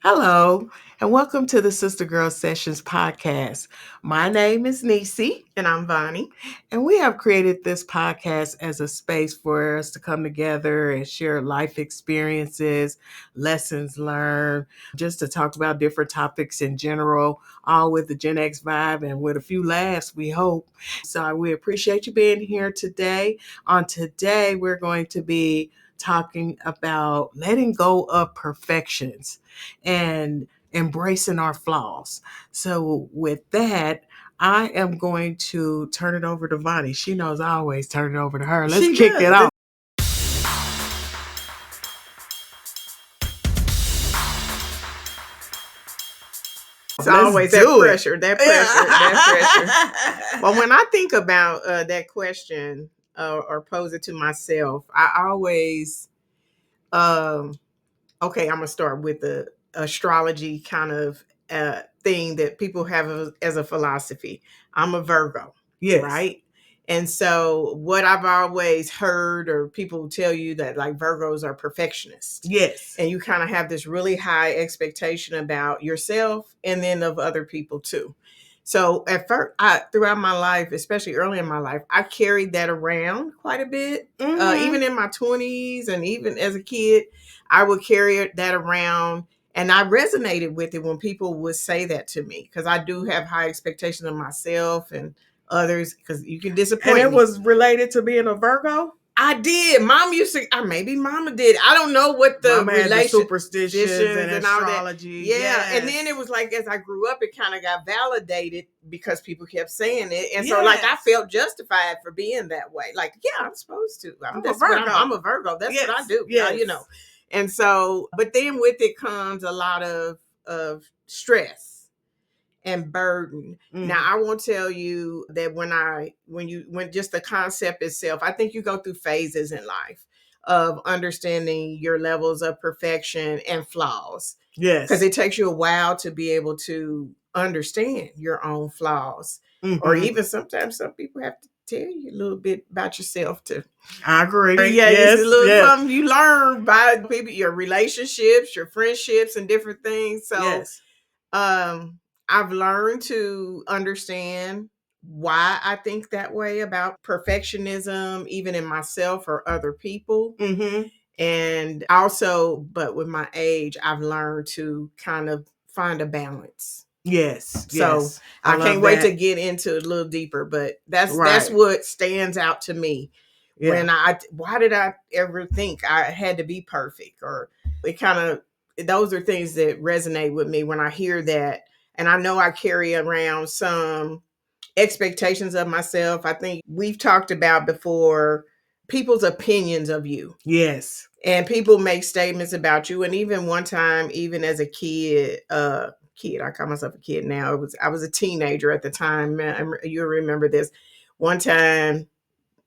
Hello, and welcome to the Sister Girl Sessions podcast. My name is Niecee, And I'm Voni. and we have created this podcast as a space for us to come together and share life experiences, lessons learned, just to talk about different topics in general, all with the Gen X vibe and with a few laughs, we hope. So we appreciate you being here today. On today, we're going to be talking about letting go of perfections and embracing our flaws. So, with that, I am going to turn it over to Voni. She knows I always turn it over to her. Let's kick it off. It's always that pressure. Well, when I think about that question or pose it to myself, I always, okay, I'm going to start with the astrology kind of thing that people have as a philosophy. I'm a Virgo, Yes. right? And so what I've always heard or people tell you that like Virgos are perfectionists. Yes. And you kind of have this really high expectation about yourself and then of other people too. So at first, throughout my life, especially early in my life, I carried that around quite a bit. Even in my 20s and even as a kid, I would carry that around. And I resonated with it when people would say that to me because I do have high expectations of myself and others because you can disappoint And it me. was related to being a Virgo? I did. Mom used to, maybe Mama did. I don't know what the relation, superstitions and astrology. Yeah. And then it was like as I grew up, it kind of got validated because people kept saying it. And so like I felt justified for being that way. Like, yeah, I'm supposed to. I'm a Virgo. I'm a Virgo. That's what I do. Yes. You know. And so, but then with it comes a lot of stress and burden. Now I won't tell you that when just the concept itself, I think you go through phases in life of understanding your levels of perfection and flaws. Yes. Because it takes you a while to be able to understand your own flaws. Or even sometimes some people have to tell you a little bit about yourself too. I agree. Yeah, it's a little something you learn by people, your relationships, your friendships, and different things. So I've learned to understand why I think that way about perfectionism, even in myself or other people. And also, but with my age, I've learned to kind of find a balance. Yes. So I can't wait to get into it a little deeper, but that's what stands out to me. When why did I ever think I had to be perfect? Or it kind of, those are things that resonate with me when I hear that. And I know I carry around some expectations of myself. I think we've talked about before people's opinions of you. Yes. And people make statements about you. And even one time, even as a kid, I call myself a kid now. I was a teenager at the time. You'll remember this. One time,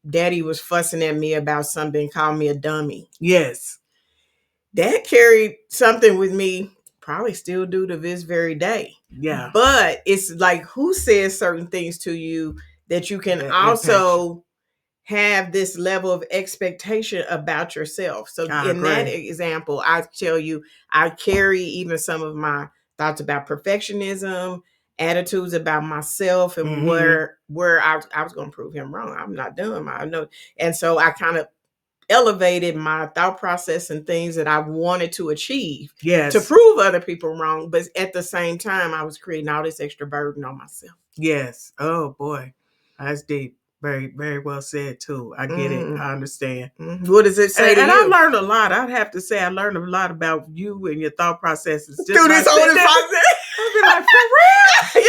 Daddy was fussing at me about something, called me a dummy. Yes. That carried something with me, probably still do to this very day. Yeah. But it's like, who says certain things to you that you can also have this level of expectation about yourself. So in that example, I tell you, I carry even some of my thoughts about perfectionism, attitudes about myself, and where I was going to prove him wrong. I'm not dumb. I know. And so I kind of elevated my thought process and things that I wanted to achieve to prove other people wrong. But at the same time, I was creating all this extra burden on myself. Yes. Oh boy. That's deep. Very, very well said too. I get it. I understand. What does it say to you? And I learned a lot. I'd have to say I learned a lot about you and your thought processes. Just through this whole process. I'd be like, for real? We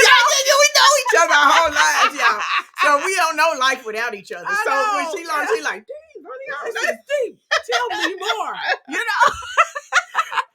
know each other our whole lives, y'all. So we don't know life without each other. So when she learned, she like, dang, honey, this is deep. Tell me more. You know?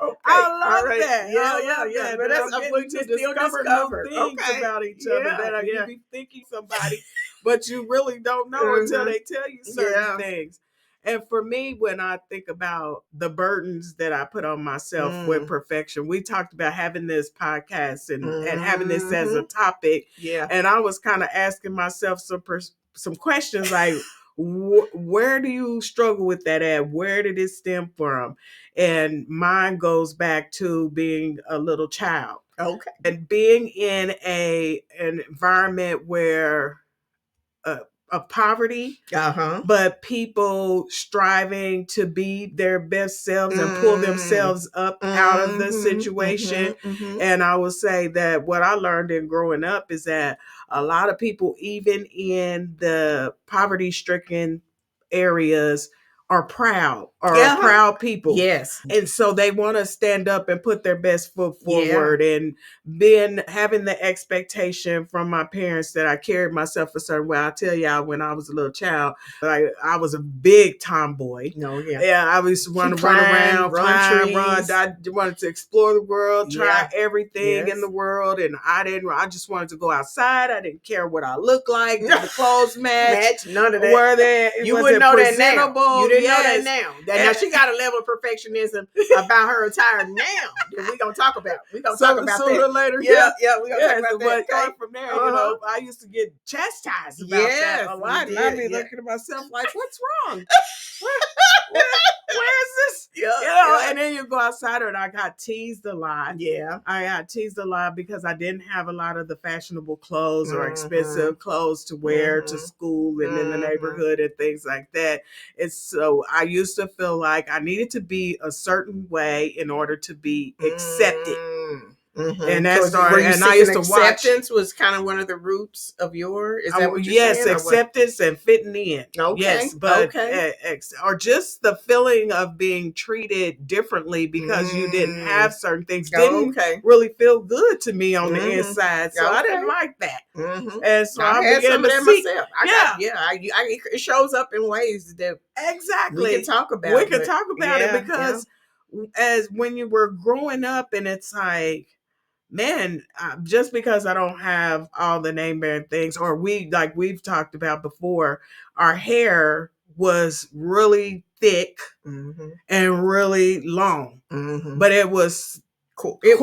Okay. I love that. Yeah. But that's I'm going to discover new things about each other that you be thinking somebody, but you really don't know until they tell you certain things. And for me, when I think about the burdens that I put on myself with perfection, we talked about having this podcast and having this as a topic. Yeah. And I was kind of asking myself some questions like, where do you struggle with that at? Where did it stem from? And mine goes back to being a little child. Okay. And being in an environment where of poverty, but people striving to be their best selves and pull themselves up out of the situation. And I will say that what I learned in growing up is that a lot of people, even in the poverty-stricken areas, are proud or are proud people. Yes. And so they want to stand up and put their best foot forward. And then having the expectation from my parents that I carried myself a certain way. I tell y'all, when I was a little child, I was a big tomboy. Yeah, I used to run around, climb, run. I wanted to explore the world, try everything in the world. And I just wanted to go outside. I didn't care what I looked like. Did the clothes match? None of that. Were there? You wouldn't know that now. You didn't know Yes. that now. Now she got a level of perfectionism about her attire now that we're going to talk about. We're going to talk about sooner that. or later. Yeah, we're going to talk about that. But going from there, you know, I used to get chastised about that a lot. And I'd be looking at myself like, what's wrong? Where is this? You know, and then you go outside and I got teased a lot. Yeah. I got teased a lot because I didn't have a lot of the fashionable clothes or expensive clothes to wear to school and in the neighborhood and things like that. And so I used to feel like I needed to be a certain way in order to be accepted. And that started, and I used to watch. Acceptance was kind of one of the roots of your. Is that what you're saying? Yes, acceptance and fitting in. Okay. Yes, but or just the feeling of being treated differently because you didn't have certain things didn't really feel good to me on the inside. So I didn't like that. And so I had began some to of that seek. Myself. It shows up in ways that exactly we can talk about. We can talk about it because as when you were growing up, and it's like, man, just because I don't have all the name brand things, or we've talked about before, our hair was really thick and really long, but it was cool. It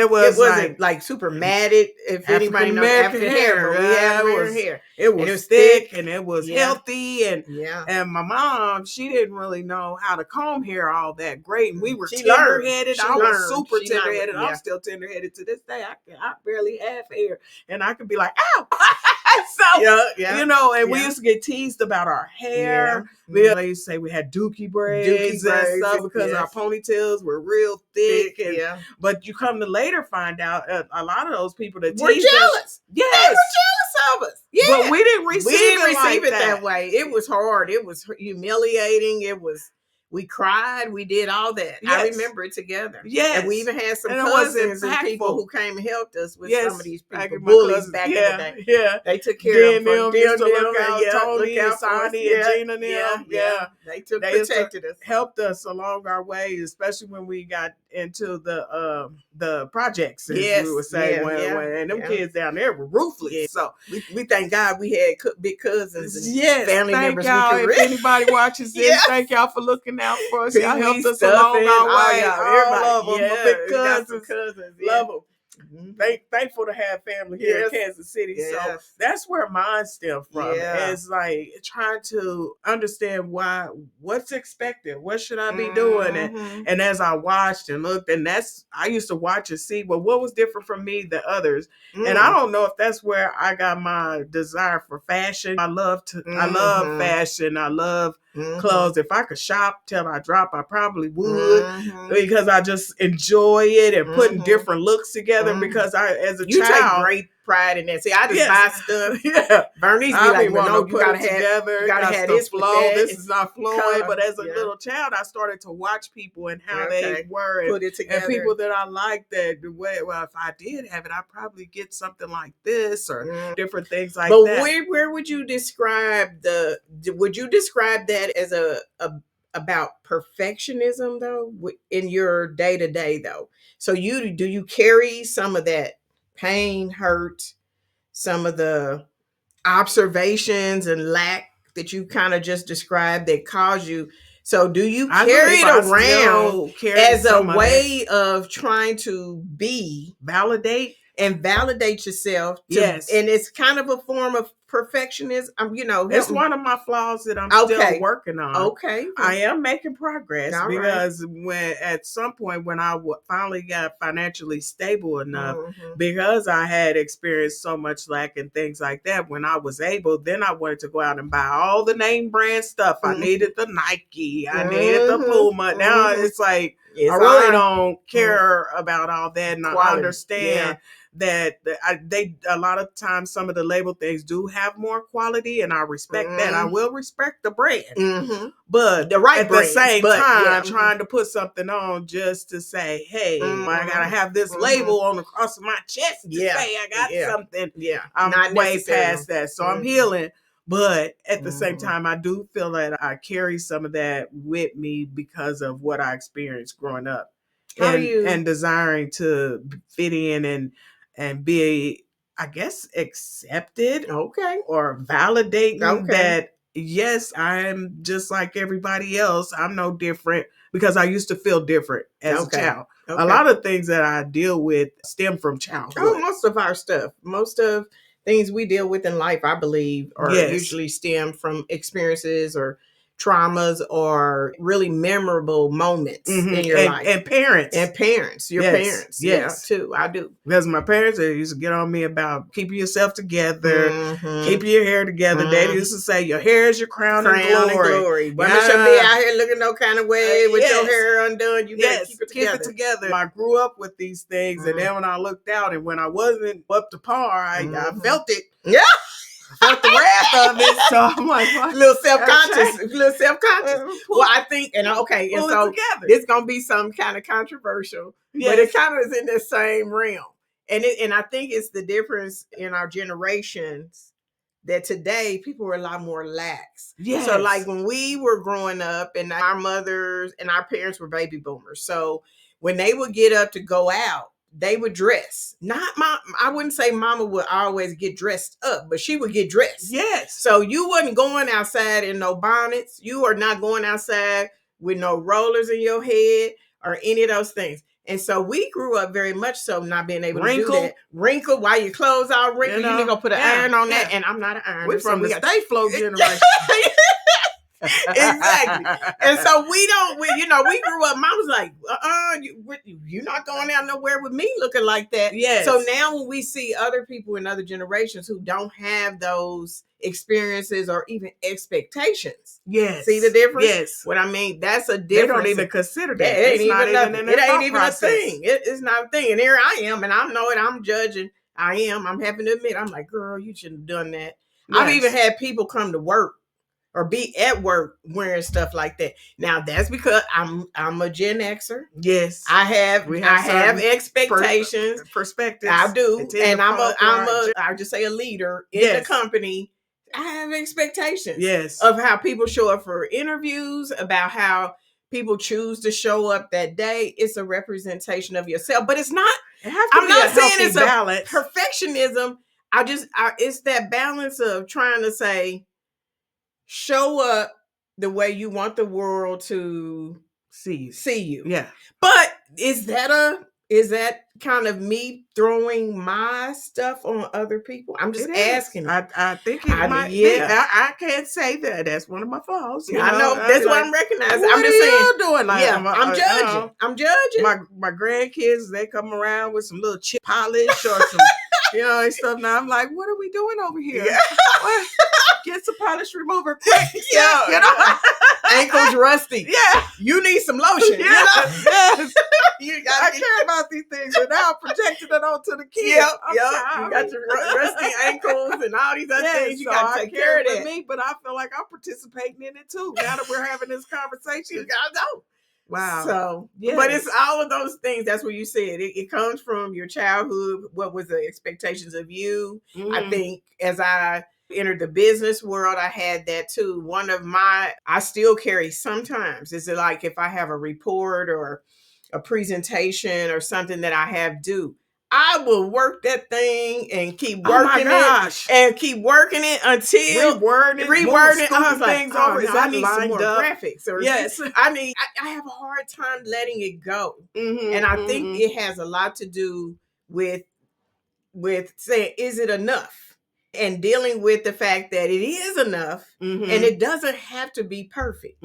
wasn't like super matted. If anybody knows African hair, but we have American hair. It was thick and it was healthy, and my mom, she didn't really know how to comb hair all that great, and we were tender-headed. I was super tender-headed. I'm still tender-headed to this day. I barely have hair, and I could be like, ow. So you know, and we used to get teased about our hair. They used to say we had dookie braids and stuff because our ponytails were real thick. But you come to later find out a lot of those people that were jealous. Us, yes, they were jealous of us. Yeah, but we didn't receive it that way. It was hard. It was humiliating. We cried. We did all that. Yes. I remember it together. Yes. And we even had some cousins and people who came and helped us with some of these people. Bullies back in the day. Yeah. They took care of them. Tony and Sonny and Gina and them. Yeah. They protected us. Helped us along our way, especially when we got into the projects, as we would say. And them kids down there were ruthless. Yeah. So we thank God we had big cousins and family members. Y'all, if anybody watches this, thank y'all for looking out for us. Y'all helped us along our way. All of them, big cousins, love them. Thankful to have family here in Kansas City. So that's where mine stemmed from. It's like trying to understand what's expected. What should I be doing? And as I watched and looked, and I used to watch and see, well, what was different from me than others? And I don't know if that's where I got my desire for fashion. I love fashion. I love clothes. If I could shop till I drop, I probably would, because I just enjoy it and putting different looks together. Because as a child, take great pride in that. See, I just buy stuff. Bernice be like, well, no, you gotta have this flow. This is not flowing. But as a little child, I started to watch people and how they were, and put it together. And people that I liked that the way. Well, if I did have it, I'd probably get something like this or different things like that. But where would you describe that as about perfectionism though, in your day to day though? So do you carry some of that pain, hurt, some of the observations and lack that you kind of just described that cause you? So do you carry it around as a way of trying to validate yourself? And it's kind of a form of perfectionism? It's one of my flaws that I'm still working on. Okay. I am making progress because right. when at some point when I finally got financially stable enough, because I had experienced so much lack and things like that, when I was able, then I wanted to go out and buy all the name brand stuff. I needed the Nike, I needed the Puma. Now it's like, I really don't care about all that, and I understand that they a lot of times some of the label things do have more quality, and I respect that. I will respect the brand, but the right at brands, the same time, trying to put something on just to say, hey, I gotta have this label on the cross of my chest to say I got something. I'm not way past that, so I'm healing. But at the same time, I do feel that I carry some of that with me because of what I experienced growing up, and desiring to fit in and be, I guess, accepted, or validating that, yes, I'm just like everybody else. I'm no different, because I used to feel different as a child. A lot of things that I deal with stem from childhood. Most of our stuff, most of things we deal with in life, I believe, are usually stem from experiences or traumas or really memorable moments in your life. And parents. Your parents. Yes. Yeah, too. I do. Because my parents, they used to get on me about keeping yourself together, keeping your hair together. Daddy used to say, your hair is your crown and glory. Women should be out here looking no kind of way with your hair undone. You better keep it together. I grew up with these things, and then when I looked out and when I wasn't up to par, I felt it. Yeah. I felt the wrath of it. So I'm like, what? A little self-conscious. Well, I think, and so it's going to be some kind of controversial, but it kind of is in the same realm. And I think it's the difference in our generations that today people are a lot more lax. So like when we were growing up, and our mothers and our parents were baby boomers. So when they would get up to go out, they would dress. I wouldn't say mama would always get dressed up, but she would get dressed. Yes. So you wasn't going outside in no bonnets. You are not going outside with no rollers in your head or any of those things. And so we grew up very much so not being able to do that. Wrinkle while your clothes all wrinkled. You need to go put an iron on that. And I'm not an iron. We're from the Stay Flow generation. Exactly. And so we grew up, mom was like, you're not going out nowhere with me looking like that. Yes. So now when we see other people in other generations who don't have those experiences or even expectations. Yes. See the difference? Yes. What I mean, that's a difference. They don't even consider that. It ain't even a thing. It's not a thing. And here I am, and I know it. I'm judging. I'm having to admit, I'm like, girl, you shouldn't have done that. Yes. I've even had people come to work or be at work wearing stuff like that. Now that's because I'm a Gen Xer. Yes, I have expectations, perspectives. I do, and I just say a leader in the company. I have expectations. Of how people show up for interviews, about how people choose to show up that day. It's a representation of yourself, but it's not. I'm not saying it's balance. Perfectionism. It's that balance of trying to say, show up the way you want the world to see you. Yeah. But is that kind of me throwing my stuff on other people? I'm just asking. I think it might be. I can't say that. That's one of my flaws. I know. That's what I'm recognizing. What I'm just saying. You doing? Like, I'm judging. I'm judging. My grandkids, they come around with some little chip polish or some and stuff. Now I'm like, what are we doing over here? What? Get some polish remover quick. Ankles rusty. Yeah. You need some lotion. Yes. I care about these things, and now I'm projecting it onto the kids. Yep. You got your rusty ankles and all these other things. You got to take care of that. Me, but I feel like I'm participating in it too. Now that we're having this conversation, you got to know. Wow. So, but it's all of those things. That's what you said. It comes from your childhood. What was the expectations of you? I think as I entered the business world, I had that too. I still carry sometimes. Is it like if I have a report or a presentation or something that I have due, I will work that thing and keep working it and keep working it until rewording I was like, things over. I need some more graphics. Or I have a hard time letting it go. And I think it has a lot to do with saying, is it enough? and dealing with the fact that it is enough and it doesn't have to be perfect.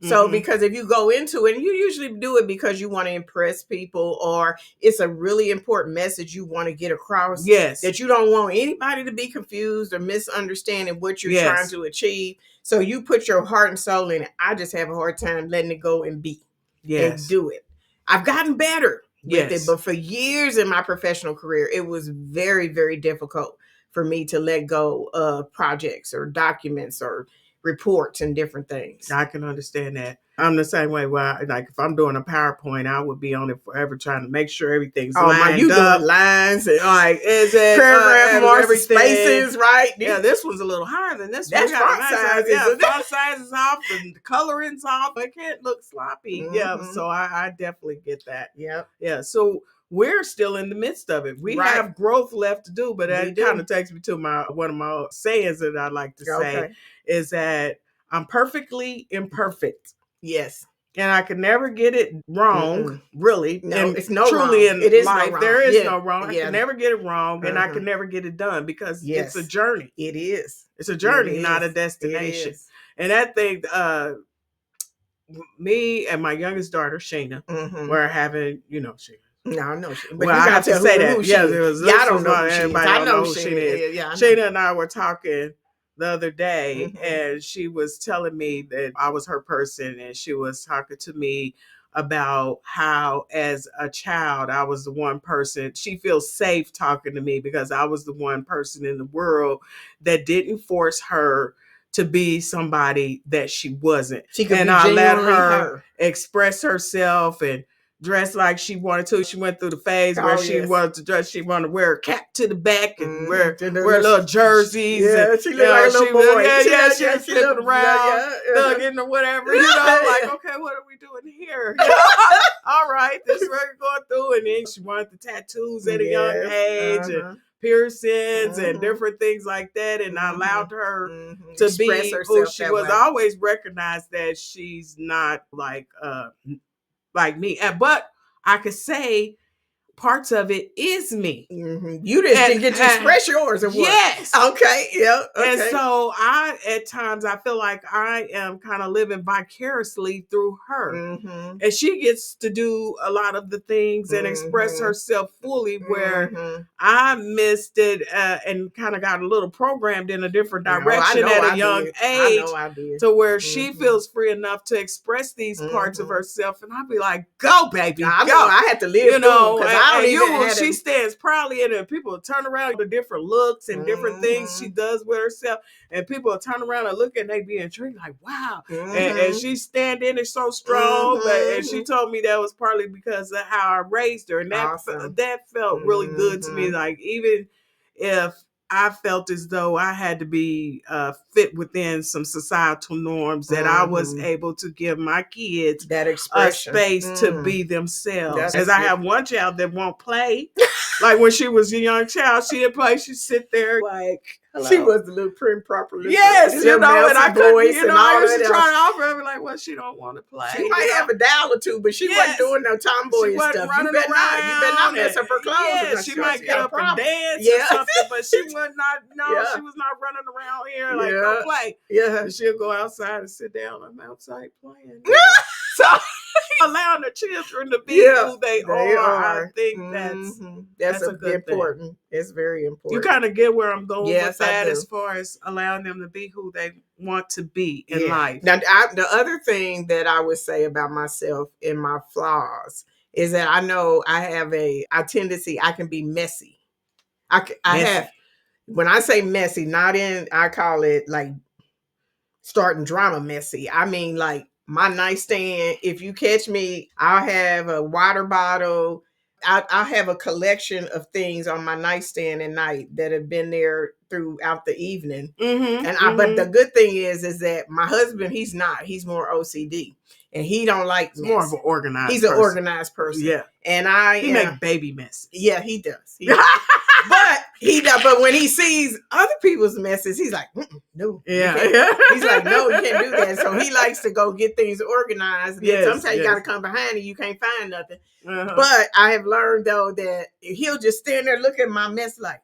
So because if you go into it, and you usually do it because you want to impress people, or it's a really important message you want to get across, that you don't want anybody to be confused or misunderstanding what you're trying to achieve. So you put your heart and soul in it. I just have a hard time letting it go and be and do it. I've gotten better with it, but for years in my professional career, it was very, very difficult for me to let go of projects or documents or reports and different things. I can understand that. I'm the same way. Well, like if I'm doing a PowerPoint, I would be on it forever trying to make sure everything's lined you up. Doing lines and like is it paragraph marks, spaces, right? Yeah, this one's a little higher than this one. That's font size. Yeah, font size is off and the coloring's off. It can't look sloppy. Yeah, so I definitely get that. Yeah. So we're still in the midst of it. We have growth left to do, but that kind of takes me to one of my sayings that I like to say is that I'm perfectly imperfect. Yes. And I can never get it wrong, really. No, and it's no truly wrong. in it is life, no wrong. there is no wrong. I can never get it wrong, and I can never get it done because it's a journey. It is. It's a journey, not a destination. And that thing, me and my youngest daughter, Shayna, were having, Shayna. No, I know. But well, I have to say that. Yeah, I don't know who she is. I know who Shayna is. Shayna and I were talking the other day, and she was telling me that I was her person, and she was talking to me about how as a child I was the one person she feels safe talking to me because I was the one person in the world that didn't force her to be somebody that she wasn't. She could and be I let her express herself and dress like she wanted to. She went through the phase where she wanted to dress. She wanted to wear a cap to the back and wear little jerseys. Yeah, she looked like a little boy. She was flipping around, thugging or whatever. Like, okay, what are we doing here? All right, this is what we're going through. And then she wanted the tattoos at a young age and piercings and different things like that. And I allowed her to be who she was. I always recognized that she's not like me, but I could say parts of it is me. You just didn't get to express yours, or what? Yes. Okay. Yeah. Okay. And so at times I feel like I am kind of living vicariously through her, and she gets to do a lot of the things and express herself fully, where I missed it and kind of got a little programmed in a different direction at a young age, to where she feels free enough to express these parts of herself, and I'd be like, "Go, baby, go!" I had to live, because I don't even have she stands proudly in it. People turn around with different looks and different things she does with herself, and people turn around and look and they be intrigued, like, wow. And she stand in it so strong. And she told me that was partly because of how I raised her, and that felt really good to me. Like, even if I felt as though I had to be fit within some societal norms, that I was able to give my kids that expression, a space to be themselves. As I have one child that won't play. Like when she was a young child, she didn't play. She'd sit there like, hello. She was the little prim proper. Yes, and I couldn't, I used to try to offer her, like, well, she don't want to play. She might have a dial or two, but she wasn't doing no tomboy stuff. You better not mess up her clothes. Yeah, she might get up and dance or something, but she was not. She was not running around here like, go play. Yeah, she'll go outside and sit down. I'm outside playing. So allowing the children to be who they are. I think that's a good important thing. It's very important. You kind of get where I'm going with that, as far as allowing them to be who they want to be in life. Now, the other thing that I would say about myself and my flaws is that I know I have a tendency, I can be messy. I have, when I say messy, I call it like starting drama messy. I mean, like, my nightstand, if you catch me, I'll have a water bottle. I'll have a collection of things on my nightstand at night that have been there throughout the evening. But the good thing is that my husband, he's not. He's more OCD. And he don't like mess. More of an organized He's an organized person. Yeah. And he make baby messes. Yeah, he does. But when he sees other people's messes, he's like, no. Yeah. He's like, no, you can't do that. So he likes to go get things organized. Sometimes you got to come behind and you can't find nothing. But I have learned, though, that he'll just stand there looking at my mess like,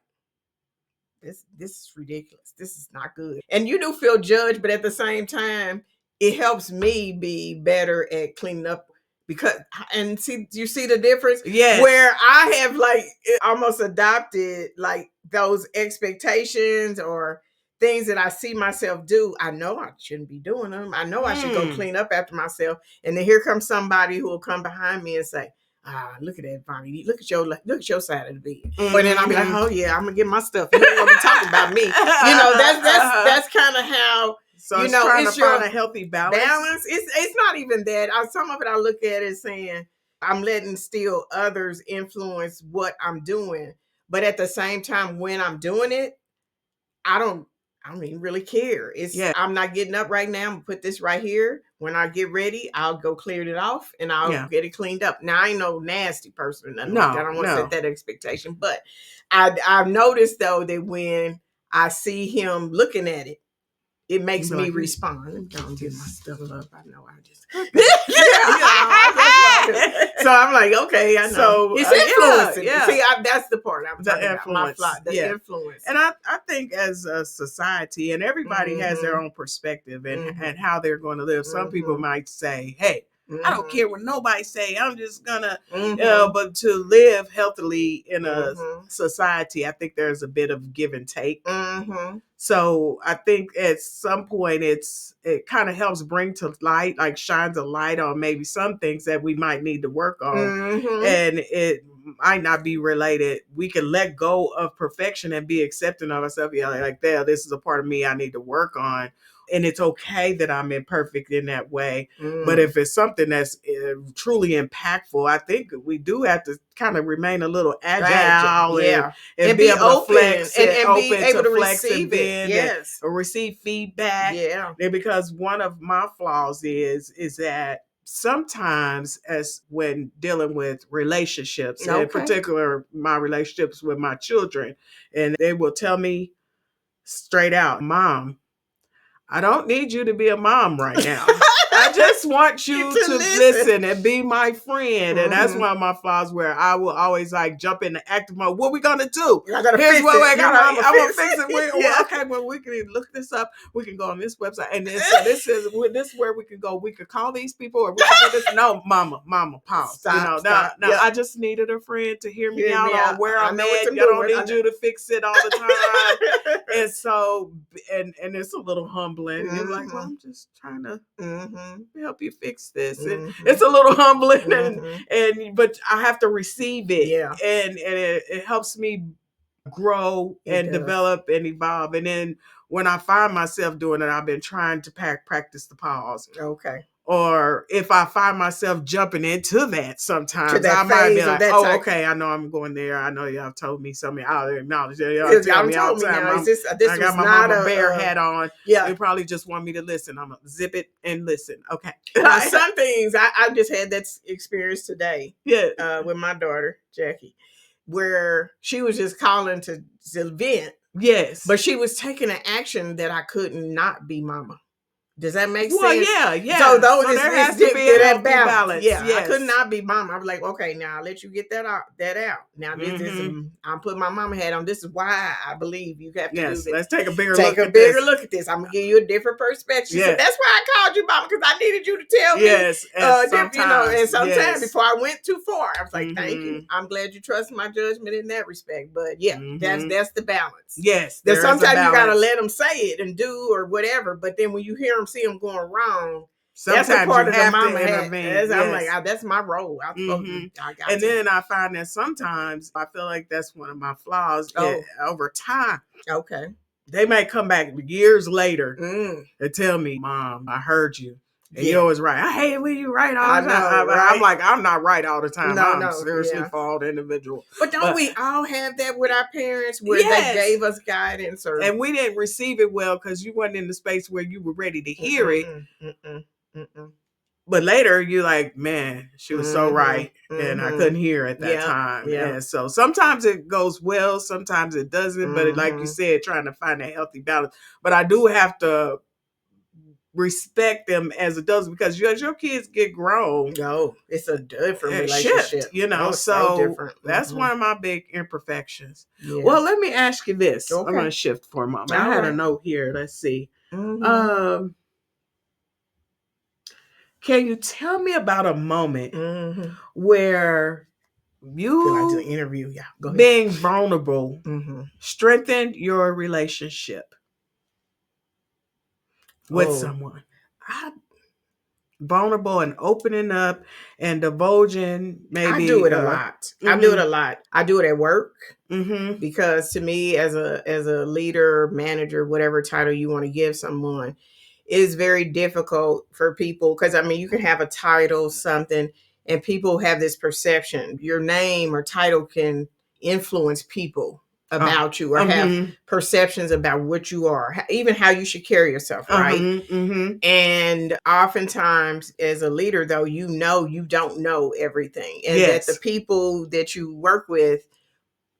this is ridiculous. This is not good. And you do feel judged, but at the same time, it helps me be better at cleaning up because, and see, you see the difference? Yes. Where I have like almost adopted like those expectations or things that I see myself do. I know I shouldn't be doing them. I know I should go clean up after myself. And then here comes somebody who will come behind me and say, look at that, Voni. Look at your side of the bed. Mm-hmm. And then I'll be like, oh yeah, I'm gonna get my stuff. You ain't gonna be talking about me. That's kind of how. So it's trying to find a healthy balance. It's not even that. Some of it I look at as saying I'm letting still others influence what I'm doing, but at the same time, when I'm doing it, I don't even really care. I'm not getting up right now. I'm gonna put this right here. When I get ready, I'll go clear it off and I'll get it cleaned up. Now I ain't no nasty person or nothing like that. I don't want to set that expectation. But I've noticed though that when I see him looking at it, it makes me respond. I'm gonna get my stuff up. I know I just So I'm like, okay, I know. So it's influencing. See, that's the part I'm talking about. The influence. And I think as a society, and everybody has their own perspective and how they're going to live. Some people might say, hey, I don't care what nobody say. I'm just gonna, but to live healthily in a society, I think there's a bit of give and take. So I think at some point it kind of helps bring to light, like shines a light on maybe some things that we might need to work on. And it might not be related. We can let go of perfection and be accepting of ourselves. Yeah, like that. This is a part of me I need to work on. And it's okay that I'm imperfect in that way. But if it's something that's truly impactful, I think we do have to kind of remain a little agile and be able to flex and be able to receive it. Or receive feedback. And because one of my flaws is that sometimes as when dealing with relationships, in particular my relationships with my children, and they will tell me straight out, Mom, I don't need you to be a mom right now. I just want you to listen and be my friend. And that's one of my flaws where I will always like jump into active mode. What we gonna do? Here's what I'm gonna fix it. Okay, well, we can look this up. We can go on this website. And then, so this is where we can go. We could call these people or we can do this. No, mama, pause. Stop. I just needed a friend to hear me out on where I'm at. I don't need you to fix it all the time. And so, and it's a little humbling. And you're like, well, I'm just trying to help you fix this. And it's a little humbling, but I have to receive it. And it helps me grow and develop and evolve. And then when I find myself doing it, I've been trying to practice the pause. Or if I find myself jumping into that sometimes, I might be like, okay, I know I'm going there. I know y'all told me something. I'll acknowledge it. Y'all tell me all the time. I got my mama bear hat on. They probably just want me to listen. I'm going to zip it and listen. Okay. Some things, I just had that experience today with my daughter, Jackie, where she was just calling to vent. Yes. But she was taking an action that I couldn't not be mama. Does that make sense? Well, yeah. So there has to be a healthy balance. I could not be mama. I was like, okay, now I'll let you get that out. Now this is, I'm putting my mama hat on. This is why I believe you have to do this. Let's take a bigger look at this. I'm gonna give you a different perspective. So that's why I called you mama, because I needed you to tell me. And sometimes before I went too far, I was like, thank you. I'm glad you trust my judgment in that respect. But that's the balance. Yes. That sometimes you gotta let them say it and do or whatever. But then when you hear them see them going wrong, sometimes that's a part of the mama hat. I'm like, that's my role. Then I find that sometimes I feel like that's one of my flaws. Over time, they might come back years later and tell me, Mom, I heard you. And you're always right. I hate when you right all the time. Right? I'm like, I'm not right all the time. I'm a seriously flawed individual. But don't we all have that with our parents where they gave us guidance? And we didn't receive it well because you weren't in the space where you were ready to hear it. But later, you're like, man, she was so right. And I couldn't hear at that time. And so sometimes it goes well, sometimes it doesn't. But like you said, trying to find a healthy balance. But I do have to respect them as adults, because as your kids get grown, no, it's a different relationship. Shift, so different. That's one of my big imperfections. Yeah. Well, let me ask you this. Okay. I'm going to shift for a moment. I had a note here. Let's see. Can you tell me about a moment where you interview, being vulnerable strengthened your relationship with someone? Vulnerable and opening up and divulging, maybe. I do it a lot. I do it a lot. I do it at work. Because to me, as a leader, manager, whatever title you want to give someone, it is very difficult for people, because I mean, you can have a title, something, and people have this perception. Your name or title can influence people about you, or have perceptions about what you are, even how you should carry yourself, right? And oftentimes as a leader, though, you don't know everything, and that the people that you work with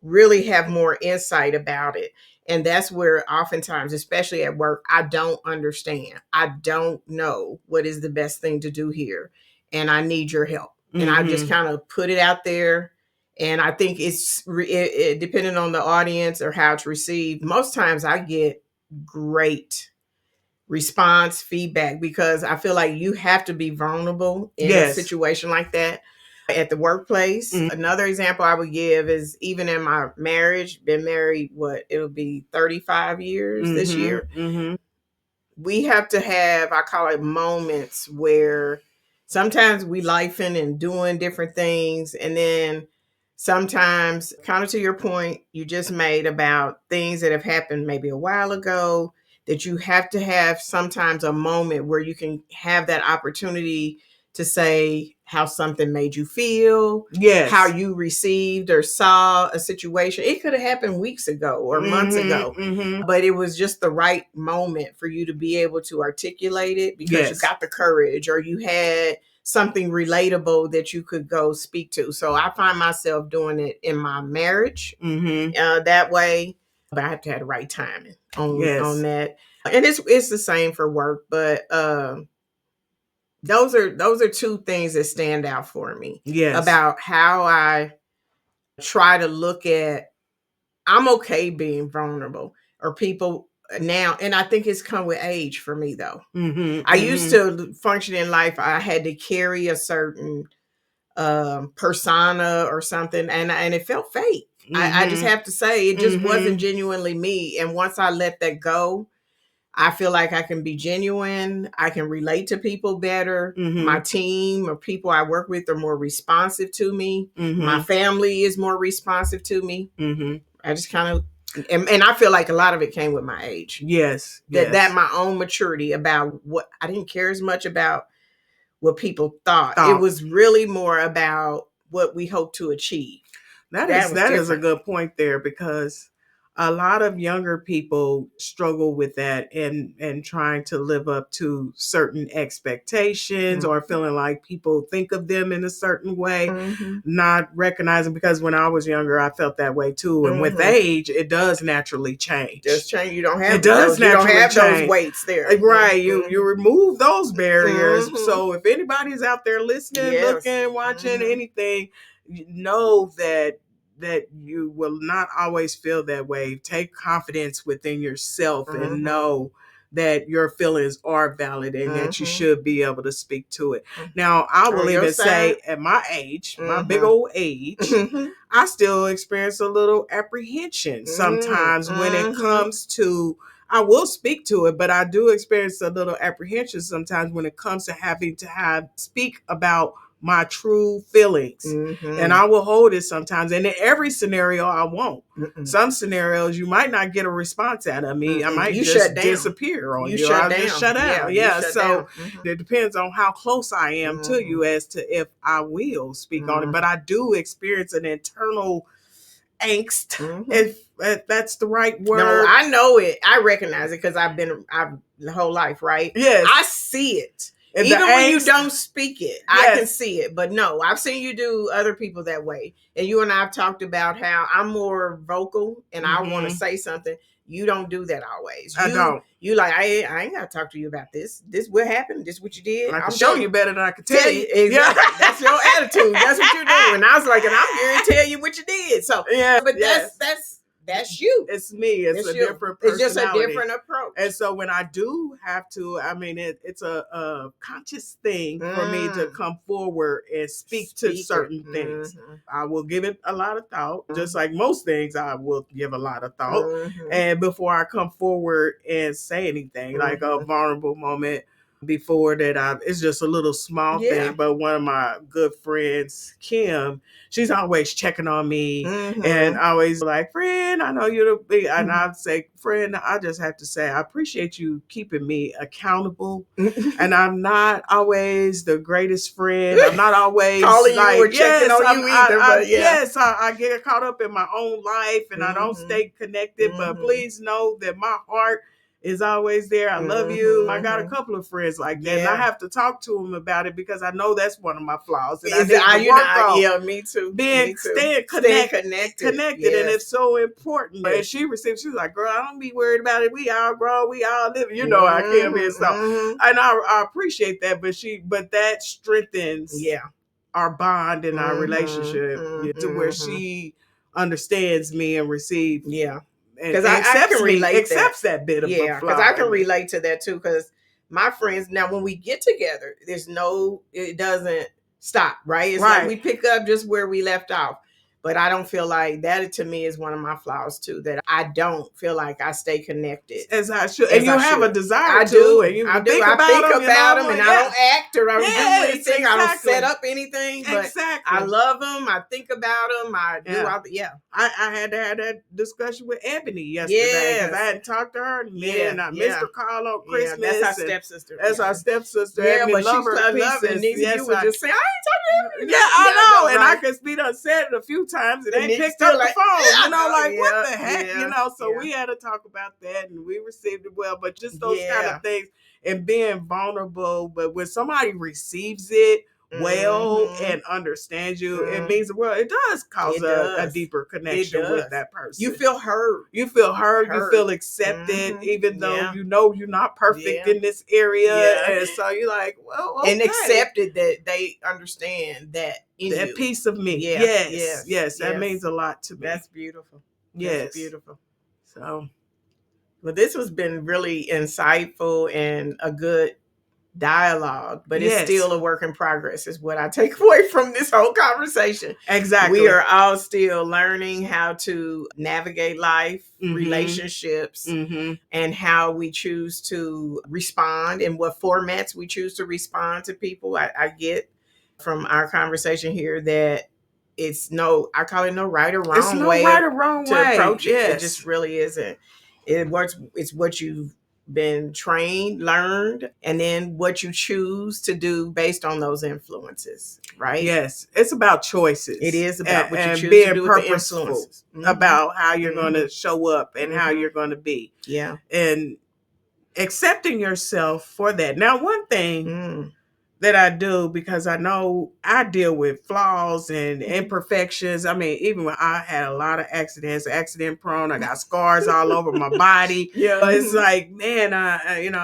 really have more insight about it. And that's where oftentimes, especially at work, I don't understand. I don't know what is the best thing to do here, and I need your help. And I just kind of put it out there. And I think it's depending on the audience or how it's received. Most times I get great response, feedback, because I feel like you have to be vulnerable in a situation like that at the workplace. Another example I would give is even in my marriage, been married, it'll be 35 years this year. We have to have, I call it, moments where sometimes we lifing and doing different things, and then sometimes, kind of to your point you just made about things that have happened maybe a while ago, that you have to have sometimes a moment where you can have that opportunity to say how something made you feel, how you received or saw a situation. It could have happened weeks ago or months ago, but it was just the right moment for you to be able to articulate it, because you got the courage, or you had something relatable that you could go speak to. So I find myself doing it in my marriage that way, but I have to have the right timing on that. And it's the same for work, but those are two things that stand out for me about how I try to look at, I'm okay being vulnerable, or people now. And I think it's come with age for me, though. I used to function in life, I had to carry a certain persona or something, and it felt fake. I just have to say, it just wasn't genuinely me. And once I let that go, I feel like I can be genuine. I can relate to people better. My team or people I work with are more responsive to me. My family is more responsive to me. I just kind of, and I feel like a lot of it came with my age. That my own maturity about what I didn't care as much about what people thought. It was really more about what we hope to achieve. That is a good point there, because a lot of younger people struggle with that, and trying to live up to certain expectations or feeling like people think of them in a certain way, not recognizing, because when I was younger, I felt that way too. And with age, it does naturally change. Just change. You don't have those weights there. Right. You remove those barriers. So if anybody's out there listening, looking, watching anything, know that you will not always feel that way. Take confidence within yourself and know that your feelings are valid, and that you should be able to speak to it. Now, I will even say, at my age, my big old age, I still experience a little apprehension sometimes when it comes to, I will speak to it, but I do experience a little apprehension sometimes when it comes to having to speak about my true feelings. And I will hold it sometimes. And in every scenario, I won't. Some scenarios, you might not get a response out of me. I might just disappear on you. I'll just shut down. So it depends on how close I am to you as to if I will speak on it. But I do experience an internal angst, if that's the right word. No, I know it. I recognize it, because I've the whole life, right? I see it. And even when you don't speak it, I can see it. But no, I've seen you do other people that way. And you and I have talked about how I'm more vocal and I want to say something. You don't do that always. I don't. You like, I ain't got to talk to you about this. This what happened. This what you did. I can show you better than I can tell you. Exactly. That's your attitude. That's what you do. And I was like, and I'm here to tell you what you did. So, but that's you. It's me. It's a different personality. It's just a different approach. And so when I do have to, I mean, it's a conscious thing for me to come forward and speak to certain things. I will give it a lot of thought. Just like most things, I will give a lot of thought. And before I come forward and say anything, like a vulnerable moment before that, it's just a little small thing. But one of my good friends, Kim, she's always checking on me and always like, friend, I know you're the big, and I'd say, friend, I just have to say, I appreciate you keeping me accountable. And I'm not always the greatest friend. I'm not always calling you or checking on you either. I get caught up in my own life and I don't stay connected. But please know that my heart is always there. I love you. I got a couple of friends like that. And I have to talk to them about it because I know that's one of my flaws. And I need to work on. Yeah, me too. Staying connected. And it's so important. And she was like, girl, I don't be worried about it. We all grow. We all live. You know, I can't be so. And I appreciate that. But that strengthens our bond and our relationship to where she understands me and receives. Because I can relate accepts that bit of a flaw. Because I can relate to that too. Because my friends, now when we get together, it doesn't stop, right? It's like we pick up just where we left off. But I don't feel like that, to me, is one of my flaws too, that I don't feel like I stay connected. As I should. And you have a desire I to. do. And you I think about them and I don't act or I don't do anything. I don't set up anything. But I love them. I think about them. I do. I had to have that discussion with Ebony yesterday because I hadn't talked to her in a minute and I missed her call on Christmas. That's our stepsister. That's our stepsister. Yeah, but love her pieces. You would just say, I ain't talking to you. Yeah, I know. And I can speed up said it a few times and they picked up the phone, you know, like what the heck, you know. So we had to talk about that and we received it well, but just those kind of things and being vulnerable. But when somebody receives it well and understands you, it means the world. It does cause a deeper connection with that person. You feel heard. You feel accepted, even though you know you're not perfect in this area. And so you're like, well, okay. And accepted that they understand that that piece of me. Yes. That means a lot to me. That's beautiful. Yes. That's beautiful. So, well, this has been really insightful and a good dialogue, but it's still a work in progress is what I take away from this whole conversation. Exactly. We are all still learning how to navigate life, relationships, and how we choose to respond and what formats we choose to respond to people. I get from our conversation here that I call it no right or wrong way to approach it. It just really isn't. It's what you've been trained, learned, and then what you choose to do based on those influences, right? Yes. It's about choices. It is about what you choose being to do with the influences. About how you're going to show up and how you're going to be. Yeah. And accepting yourself for that. Now, one thing that I do, because I know I deal with flaws and imperfections. I mean, even when I had a lot of accident prone, I got scars all over my body. It's like, man,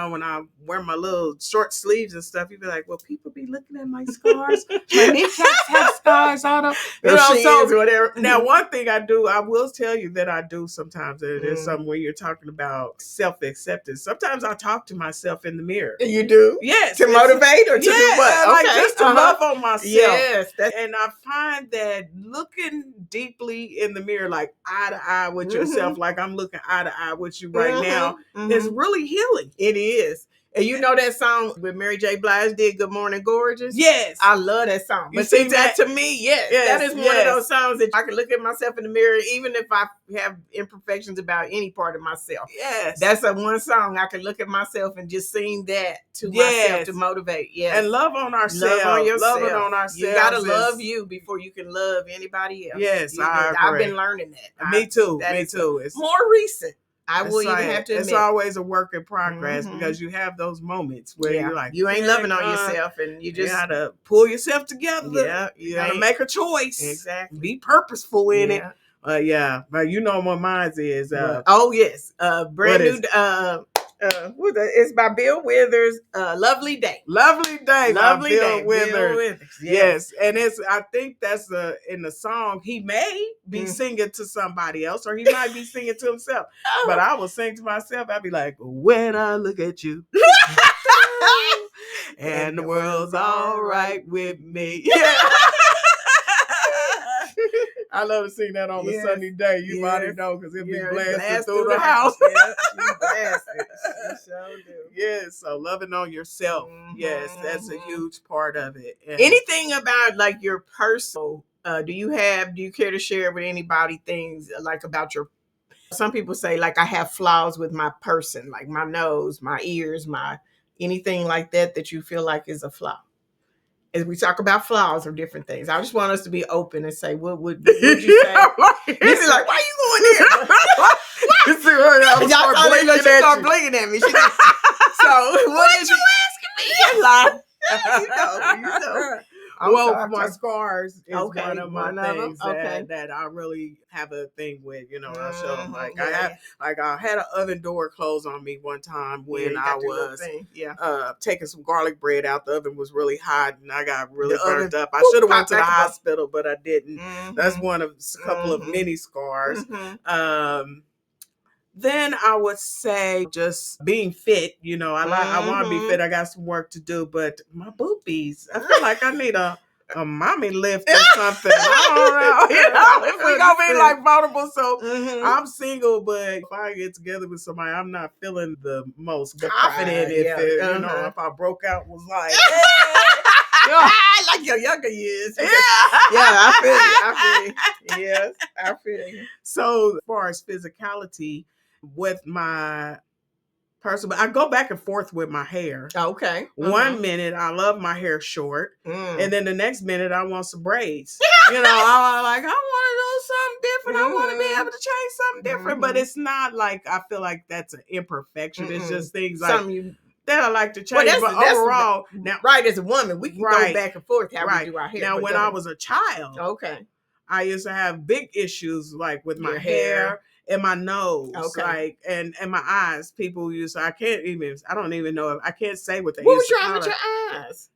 when I wear my little short sleeves and stuff, you'd be like, well, people be looking at my scars. My kneecaps have scars on them. Whatever. Now, one thing I do, I will tell you that I do sometimes. There's something where you're talking about self-acceptance. Sometimes I talk to myself in the mirror. You do? Yes. To motivate or to do what? Like just to love on myself. Yes. And I find that looking deeply in the mirror, like eye to eye with yourself, like I'm looking eye to eye with you right now, is really healing. It is. And you know that song with Mary J. Blige did, Good Morning Gorgeous? Yes. I love that song. But see, that to me, that is one of those songs that I can look at myself in the mirror, even if I have imperfections about any part of myself. Yes. That's one song I can look at myself and just sing that to myself to motivate. Yes. And love on ourselves. Love on yourself. Loving on ourselves. You got to love you before you can love anybody else. Yes, I've been learning that. Me too. It's more recent. I will even have to admit. It's always a work in progress because you have those moments where you're like, you ain't loving on yourself and you just got to pull yourself together. Yeah. You got to make a choice. Exactly. Be purposeful in it. Yeah, but you know what mine is. Oh yes, brand new. It's by Bill Withers. Lovely Day. Lovely Day by Bill Withers. Bill Withers. Yes, and I think that's in the song. He may be singing to somebody else, or he might be singing to himself. But I will sing to myself. I'd be like, when I look at you. And the world's all right with me. Yeah. I love to sing that on a sunny day. You might know because it'll be blasted through the house. Yeah, she blasted. She sure do. Yes, so loving on yourself. Yes, that's a huge part of it. And anything about like your personal, do you care to share with anybody things like about your, some people say like I have flaws with my person, like my nose, my ears, anything like that you feel like is a flaw? As we talk about flaws or different things, I just want us to be open and say, what would you say? This is like, why you going there? Y'all start blinking at me. So what is you asking me? You know. Well, my scars is one of my things that I really have a thing with. You know, I'll show them I had an oven door closed on me one time when I was taking some garlic bread out. The oven was really hot and I got really burnt up. I should have went to the hospital, but I didn't. That's one of a couple of mini scars. Then I would say just being fit. You know, I want to be fit. I got some work to do, but my boobies, I feel like I need a mommy lift or something. I don't know. You know, if we gonna be like vulnerable. So I'm single, but if I get together with somebody, I'm not feeling the most confident. If you know, if I broke out, was like, like your younger years. Yeah, I feel you. Yes, I feel you. So as far as physicality, with my person, but I go back and forth with my hair. Okay. One minute I love my hair short, and then the next minute I want some braids. You know, I'm like, I want to do something different. I want to be able to change something different, but it's not like I feel like that's an imperfection. It's just things like that I like to change. But overall, now, right, as a woman, we can go back and forth how we do our hair. Now, when I was a child, I used to have big issues like with my hair and my nose, like and my eyes. People used to, I don't even know, I can't say what they what used to call it. What was wrong with your eyes?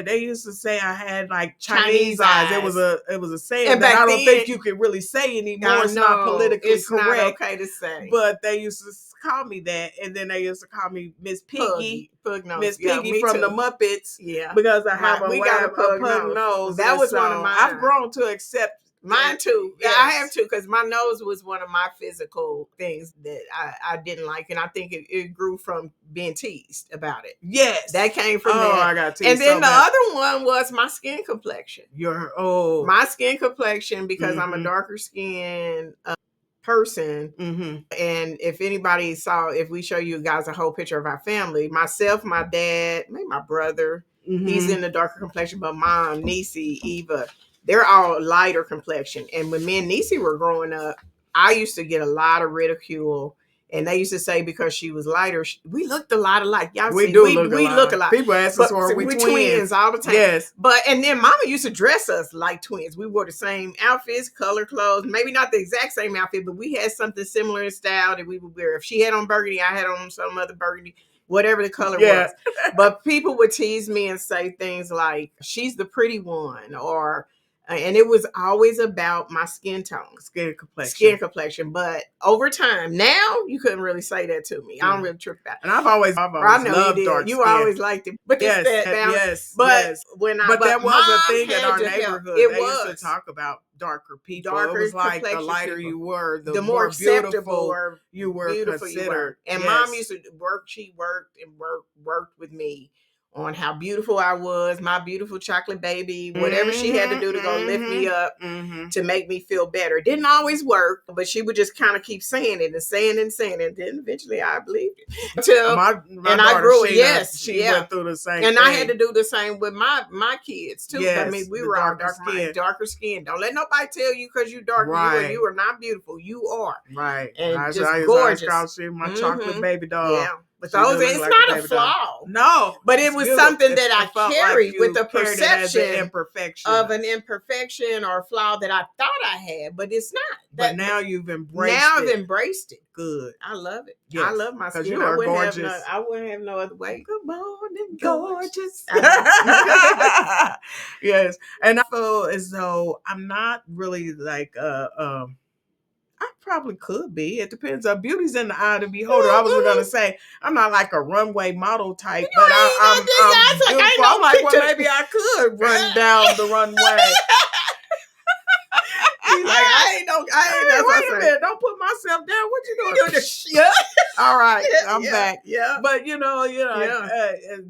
They used to say I had like Chinese eyes. It was a saying that I don't think you can really say anymore. It's not politically correct. Not okay to say. But they used to call me that, and then they used to call me Miss Piggy. Miss Piggy from the Muppets. Yeah, because I have a pug nose. That was one of mine. I've grown to accept. Mine too. Yeah, I have too, because my nose was one of my physical things that I didn't like, and I think it grew from being teased about it. Yes, that came from that. I got teased. And then the other one was my skin complexion. My skin complexion, because I'm a darker skinned person. And if anybody if we show you guys a whole picture of our family, myself, my dad, maybe my brother, he's in the darker complexion, but mom, Niecee, Eva, they're all lighter complexion. And when me and Niecee were growing up, I used to get a lot of ridicule. And they used to say because she was lighter, we looked a lot alike. Y'all we look alike. People ask us, are we twins all the time? Yes. And then mama used to dress us like twins. We wore the same outfits, color clothes, maybe not the exact same outfit, but we had something similar in style that we would wear. If she had on burgundy, I had on some other burgundy, whatever the color was. But people would tease me and say things like, she's the pretty one, and it was always about my skin tone, skin complexion. But over time, now you couldn't really say that to me. I don't really trip about it. And I've always loved dark skin. You always liked it, but yes. when but that was a thing in our neighborhood. They used to talk about darker people. It was like the lighter you were, the more acceptable beautiful you were considered. And mom used to work. She worked with me on how beautiful I was, my beautiful chocolate baby, whatever she had to do to go lift me up to make me feel better. It didn't always work, but she would just kind of keep saying it and saying it. And then eventually I believed it. Until my and daughter, I grew it. She went through the same and thing. I had to do the same with my kids too. I mean, we were all darker skin. Don't let nobody tell you because you're dark. Right. You are not beautiful. You are. Right. And just gorgeous. My chocolate baby doll. Yeah. But those, it's like not a flaw. No. But it was beautiful. Something that I carried like with the perception of an imperfection or flaw that I thought I had, but it's not. But now you've embraced it. Now I've embraced it. Good. I love it. Yes. I love my skin. You are gorgeous. I wouldn't have no other way. Good morning, gorgeous. Yes. And I feel as though I'm not really like I probably could be. It depends. Beauty's in the eye of the beholder. I was gonna say I'm not like a runway model type, but I'm beautiful. I'm like, well, maybe I could run down the runway. He's like, I ain't. Wait a minute! Don't put myself down. What you doing? Yeah. All right, I'm back. Yeah. But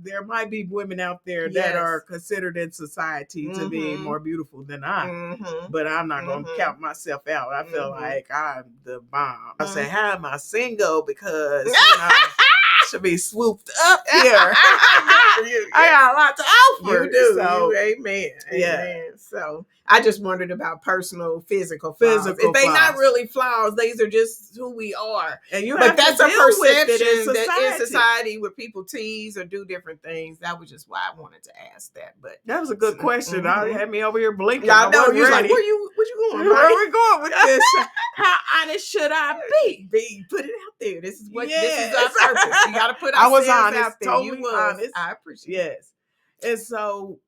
there might be women out there that are considered in society to be more beautiful than I. But I'm not going to count myself out. I feel like I'm the bomb. I say, how am I single? Because I should be swooped up here. I got a lot to offer. You do. So, amen. Yeah. Amen. So I just wondered about personal, physical flaws. If they're not really flaws, these are just who we are. And but that's a perception that in society where people tease or do different things. That was just why I wanted to ask that. But that was a good question. I had me over here blinking. I know you was like, what you going? Where are we going with this? How honest should I be? Put it out there. This is what this is our purpose. You got to put I was ourselves honest, out there. totally honest. I appreciate it. And so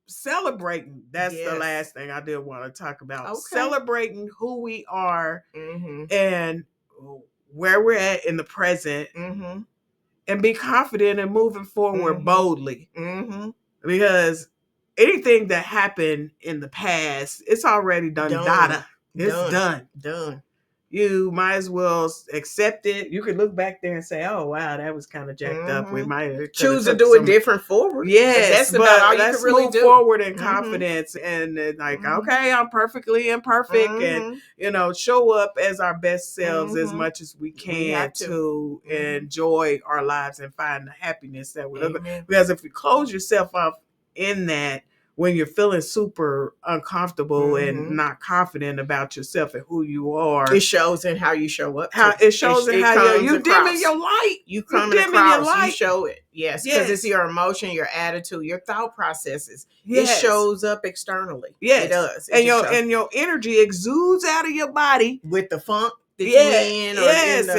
celebrating, that's the last thing I did want to talk about. Okay. Celebrating who we are and where we're at in the present and be confident and moving forward boldly. Because anything that happened in the past, it's already done. It's done. You might as well accept it. You can look back there and say, "Oh wow, that was kind of jacked up." We might choose to do it different forward. Yes, that's about all you can really move do. Forward in confidence and like, okay, I'm perfectly imperfect, and show up as our best selves as much as we can to enjoy our lives and find the happiness that we're looking. Because if you close yourself off in that, when you're feeling super uncomfortable and not confident about yourself and who you are, it shows in how you show up. It shows in how you dimming your light. You come across, your light. You show it. Yes, because it's your emotion, your attitude, your thought processes. It shows up externally. Yes, it does. And your energy exudes out of your body with the funk that you're in,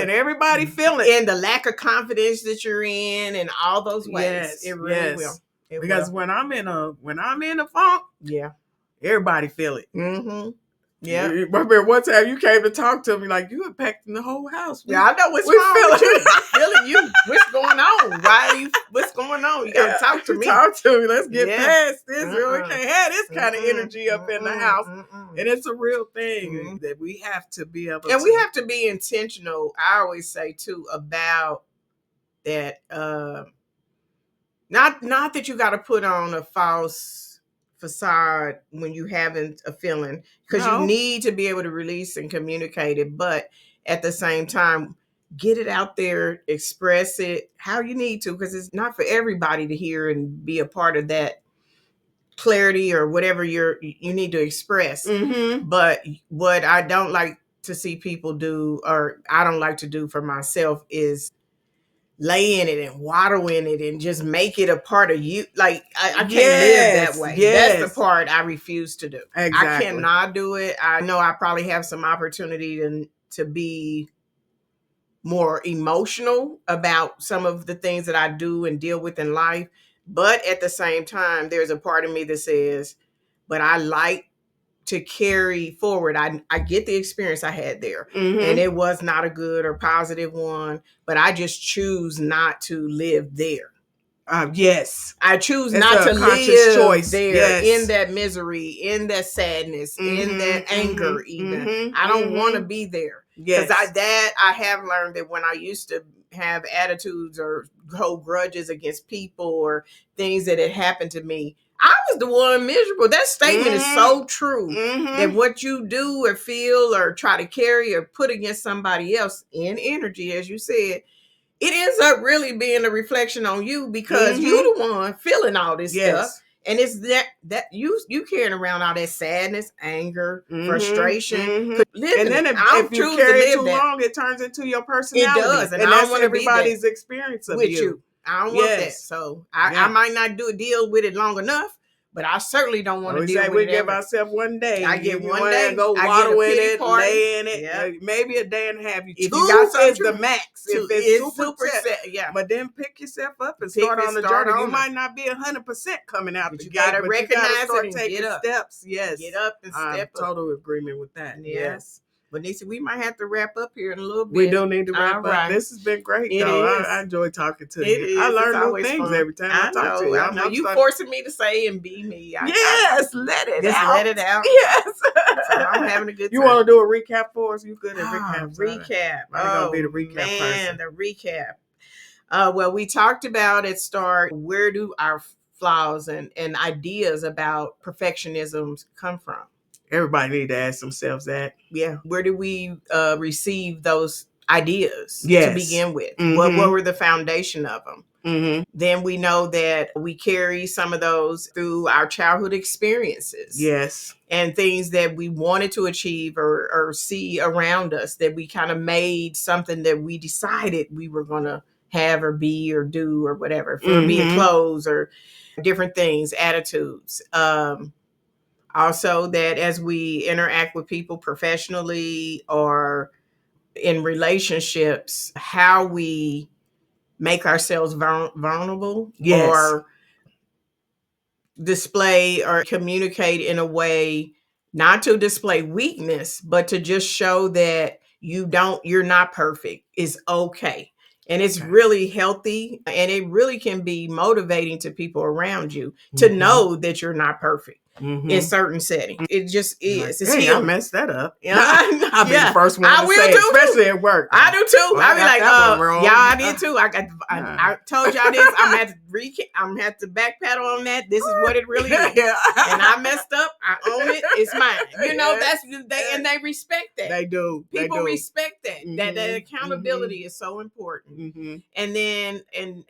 and everybody feeling and the lack of confidence that you're in, and all those ways. Yes, it really will. Because when I'm in a funk, everybody feel it. Yeah. Remember one time you came to talk to me like you impacting the whole house. I know what's wrong with you. Feeling you. What's going on? What's going on? You gotta talk to me. Talk to me. Let's get past this. We can't have this kind of energy up in the house. And it's a real thing that we have to be able to. And we have to be intentional. I always say too about that. Not that you got to put on a false facade when you haven't a feeling, because you need to be able to release and communicate it. But at the same time, get it out there, express it how you need to, because it's not for everybody to hear and be a part of that clarity or whatever you need to express. But what I don't like to see people do, or I don't like to do for myself, is lay in it and waddle in it and just make it a part of you. Like I can't live that way. That's the part I refuse to do. Exactly. I cannot do it. I know I probably have some opportunity to be more emotional about some of the things that I do and deal with in life. But at the same time, there's a part of me that says, but I like to carry forward. I get the experience I had there, and it was not a good or positive one, but I just choose not to live there. Yes. I choose not to live there in that misery, in that sadness, in that anger even. I don't want to be there. Because I have learned that when I used to have attitudes or hold grudges against people or things that had happened to me, I was the one miserable. That statement is so true. That what you do or feel or try to carry or put against somebody else in energy, as you said, it ends up really being a reflection on you, because you're the one feeling all this stuff. And it's that you carrying around all that sadness, anger, frustration. And then if you carry it too long, it turns into your personality. It does, and that's everybody's experience of you. I don't want that. So I might not deal with it long enough, but I certainly don't want to deal with it. We give ourselves one day. I get one day. Go waddle in it, lay in it. Maybe a day and a half. If you got is the max. If it's super yeah. But then pick yourself up and start on the journey. You might not be 100% coming out the gate, but you gotta start taking steps. Yes, get up and step up. Total agreement with that. Yes. But Niecee, we might have to wrap up here in a little bit. We don't need to wrap up. This has been great, though. I enjoy talking to you. I learn new things every time I talk to you. I know you forcing me to say and be me. Let it out. Let it out. Yes. So I'm having a good time. You want to do a recap for us? You good at recaps? Recap. I'm gonna be the recap person. The recap. Well, we talked about at start, where do our flaws and ideas about perfectionism come from? Everybody need to ask themselves that. Yeah. Where do we receive those ideas to begin with? What were the foundation of them? Then we know that we carry some of those through our childhood experiences. Yes. And things that we wanted to achieve or see around us, that we kind of made something that we decided we were going to have or be or do or whatever, for be it clothes or different things, attitudes. Also, that as we interact with people professionally or in relationships, how we make ourselves vulnerable or display or communicate in a way not to display weakness, but to just show that you're not perfect. It's okay. And it's really healthy, and it really can be motivating to people around you to know that you're not perfect. In certain settings, it just is. It's I messed that up. I'll be the first one to say, especially at work. I do too. I'll be like, I did too. I told y'all this. I'm gonna have to backpedal on that. This is what it really is. And I messed up. I own it. It's mine. That's and they respect that. They do. People respect that. That accountability is so important. And then,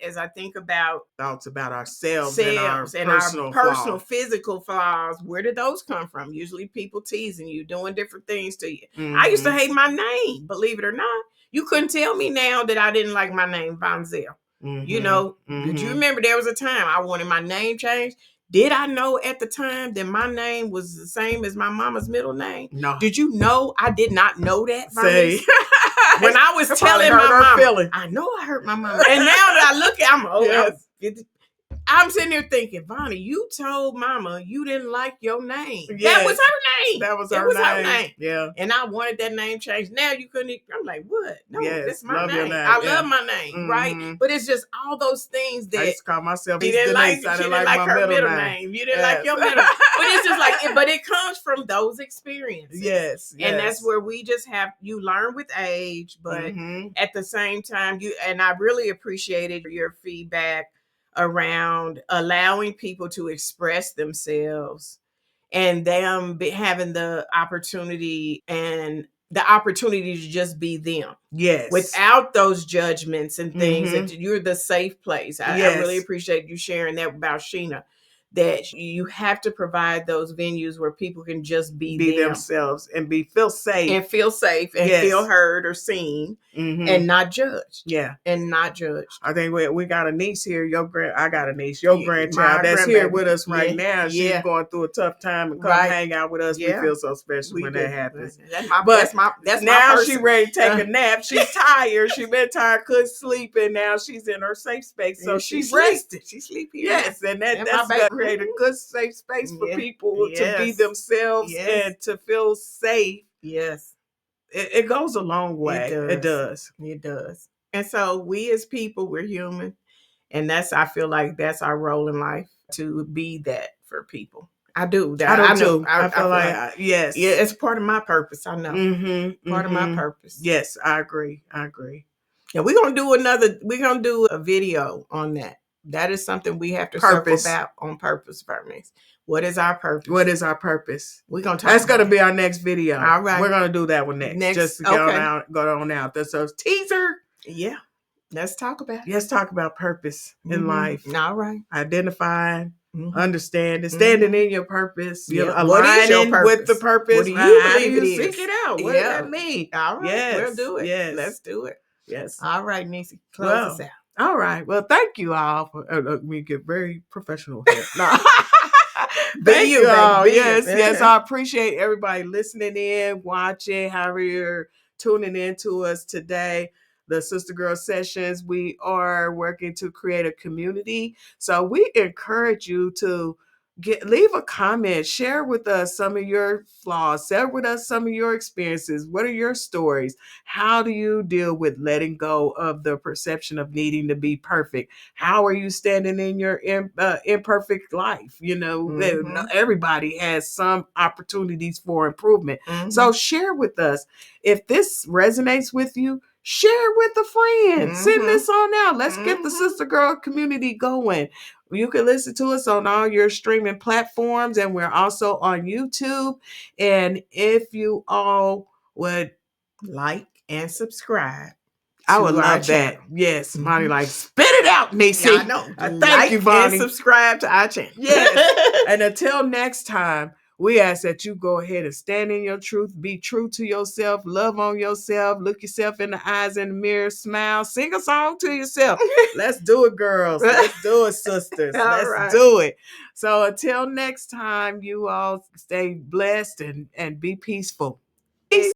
as I think about thoughts about ourselves and our personal physical flaws, where did those come from? Usually people teasing you, doing different things to you. I used to hate my name, believe it or not. You couldn't tell me now that I didn't like my name, Von Zell. Did you remember there was a time I wanted my name changed? Did I know at the time that my name was the same as my mama's middle name? No. Did you know I did not know that? Say. When I was telling my mama, I know I hurt my mama. And now that I look at, I'm sitting there thinking, Voni, you told mama you didn't like your name. Yes. That was her name. That was her name. Yeah. And I wanted that name changed. Now you couldn't. I'm like, what? No, that's my name. I love my name, right? But it's just all those things that I used to call myself. You didn't like her middle name. You didn't like your middle name. But it's just like, but it comes from those experiences. Yes. And that's where we just you learn with age, but at the same time, and I really appreciated your feedback around allowing people to express themselves and them having the opportunity to just be them. Yes. Without those judgments and things, that you're the safe place. I really appreciate you sharing that about Sheena, that you have to provide those venues where people can just be themselves and feel safe and feel heard or seen and not judged. Yeah. And not judged. I think we got a niece here. I got a niece, your grandchild that's here with us right now. She's going through a tough time and come hang out with us. We feel so special when that happens. That's my she ready to take a nap. She's tired. She been tired, couldn't sleep, and now she's in her safe space. So she's rested. She sleep here. Yes, and that's create a good safe space for people to be themselves and to feel safe. Yes. It goes a long way. It does. And so we as people, we're human. And I feel like that's our role in life, to be that for people. I do. I do too. I feel like yes. Yeah, it's part of my purpose. I know. Part of my purpose. Yes, I agree. Yeah, we're gonna do a video on that. That is something we have to circle back on purpose, Vermes. What is our purpose? We're gonna talk. That's gonna be our next video. All right. We're gonna do that one next. Just to go on out. That's a teaser. Yeah. Let's talk about purpose in life. All right. Identifying understand and standing in your purpose. You're aligning what is your purpose? With the purpose. What do you believe do it you is? seek it out? What does that mean? All right, yes, we'll do it. Yes, let's do it. Yes. All right, Niecee, close us out. All right. Well, thank you all for we get very professional here. No. Thank you all. Yes. I appreciate everybody listening in, watching, however you're tuning in to us today. The Sister Girl Sessions, we are working to create a community. So we encourage you to leave a comment, share with us some of your flaws, share with us some of your experiences. What are your stories? How do you deal with letting go of the perception of needing to be perfect? How are you standing in your imperfect life? Everybody has some opportunities for improvement. So share with us. If this resonates with you, share with a friend. Send this on out. Let's get the Sister Girl community going. You can listen to us on all your streaming platforms, and we're also on YouTube. And if you all would like and subscribe, I would love that. Yes, Voni, like spit it out, Niecee. Yeah, I know. Thank you, Voni. And subscribe to our channel. Yes. And until next time, we ask that you go ahead and stand in your truth, be true to yourself, love on yourself, look yourself in the eyes in the mirror, smile, sing a song to yourself. Let's do it, girls. Let's do it, sisters. Let's do it. So until next time, you all stay blessed and be peaceful. Peace.